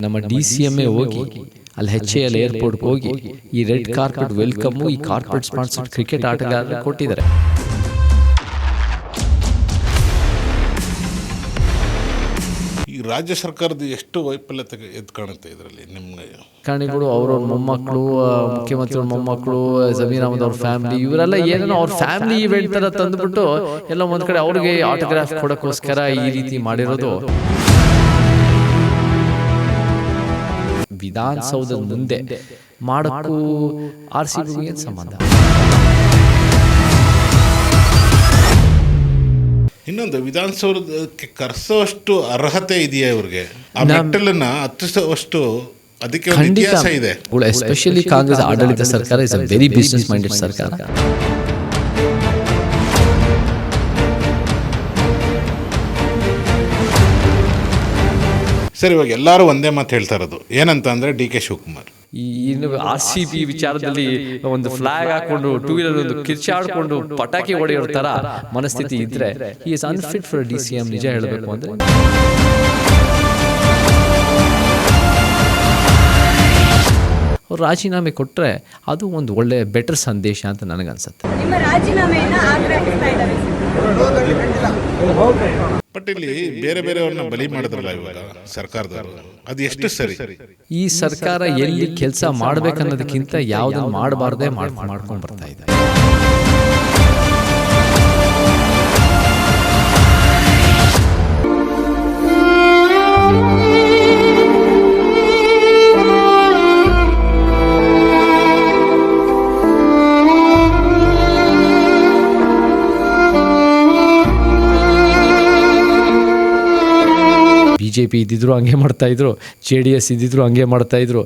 ನಮ್ಮ DCMA ಹೋಗಿ ಅಲ್ಲಿ HAL ಏರ್ಪೋರ್ಟ್ಗೆ ಹೋಗಿ ಈ ರೆಡ್ ಕಾರ್ಪೆಟ್ ವೆಲ್ಕಮ್ಮು ಈ ಕಾರ್ಪೊರೇಟ್ ಸ್ಪಾನ್ಸರ್ಡ್ ಕ್ರಿಕೆಟ್ ಆಟಗಾರರು ಕೊಟ್ಟಿದ್ದಾರೆ. ಈ ರಾಜ್ಯ ಸರ್ಕಾರದ ಎಷ್ಟು ವೈಫಲ್ಯತೆ ಎದ್ದು ಕಾಣುತ್ತೆ ಇದರಲ್ಲಿ ನಿಮ್ಗೆ? ಕಾರಣಿಗಳು ಅವ್ರವ್ರ ಮೊಮ್ಮಕ್ಕಳು, ಮುಖ್ಯಮಂತ್ರಿ ಮೊಮ್ಮಕ್ಕಳು, ಜಮೀರ್ ಅಹಮದ್ ಅವ್ರ ಫ್ಯಾಮಿಲಿ, ಇವರೆಲ್ಲ ಏನೇನೋ ಅವ್ರ ಫ್ಯಾಮಿಲಿ ಇವೆಂಟ್ ತರ ತಂದುಬಿಟ್ಟು ಎಲ್ಲ ಒಂದ್ ಕಡೆ ಅವ್ರಿಗೆ ಆಟೋಗ್ರಾಫ್ ಕೊಡೋಕ್ಕೋಸ್ಕರ ಈ ರೀತಿ ಮಾಡಿರೋದು. ವಿಧಾನಸೌಧದ ಮುಂದೆ ಮಾಡಕ್ಕೂ RCB ಏನು ಸಂಬಂಧ? ಇನ್ನೊಂದು, ವಿಧಾನಸೌಧಕ್ಕೆ ಕರೆಸೋಷ್ಟು ಅರ್ಹತೆ ಇದೆಯಾ ಇವ್ರಿಗೆ? ಆ ಮೆಟ್ಟಲನ್ನ ಹತ್ತಿಸುವಷ್ಟು ಅದಕ್ಕೆ ಒಂದು ಇತಿಹಾಸ ಇದೆ. ಎಸ್ಪೆಷಲಿ ಕಾಂಗ್ರೆಸ್ ಆಡಳಿತ ಸರ್ಕಾರ is a very business minded ಸರ್ಕಾರ. ಸರ್, ಇವಾಗ ಎಲ್ಲರೂ ಒಂದೇ ಮಾತು ಹೇಳ್ತಾ ಇರೋದು ಏನಂತ ಅಂದ್ರೆ DK ಶಿವಕುಮಾರ್ ಈ RCB ವಿಚಾರದಲ್ಲಿ ಒಂದು ಫ್ಲಾಗ್ ಹಾಕೊಂಡು ಟೂ ವೀಲರ್ ಒಂದು ಕಿರ್ಚಾಡ್ಕೊಂಡು ಪಟಾಕಿ ಹೊಡೆಯೋ ತರ ಮನಸ್ಥಿತಿ ಇದ್ರೆ he is unfit for DCM. ನಿಜ ಹೇಳಬೇಕು ಅಂದ್ರೆ ಅವ್ರು ರಾಜೀನಾಮೆ ಕೊಟ್ಟರೆ ಅದು ಒಂದು ಒಳ್ಳೆ ಬೆಟರ್ ಸಂದೇಶ ಅಂತ ನನಗನ್ಸುತ್ತೆ. ಬಟ್ ಇಲ್ಲಿ ಬೇರೆ ಬೇರೆಯವ್ರನ್ನ ಬಲಿ ಮಾಡಿದ್ರಲ್ಲ ಇವಾಗ ಸರ್ಕಾರದವರು, ಅದು ಎಷ್ಟು ಸರಿ? ಈ ಸರ್ಕಾರ ಎಲ್ಲಿ ಕೆಲಸ ಮಾಡ್ಬೇಕನ್ನೋದಕ್ಕಿಂತ ಯಾವುದನ್ನು ಮಾಡಬಾರ್ದೇ ಮಾಡ್ಕೊಂಡು ಬರ್ತಾ ಇದೆ. BJP ಇದ್ದಿದ್ರು ಹಂಗೆ ಮಾಡ್ತಾ ಇದ್ರು, JDS ಇದ್ದಿದ್ರು ಹಂಗೆ ಮಾಡ್ತಾ ಇದ್ರು.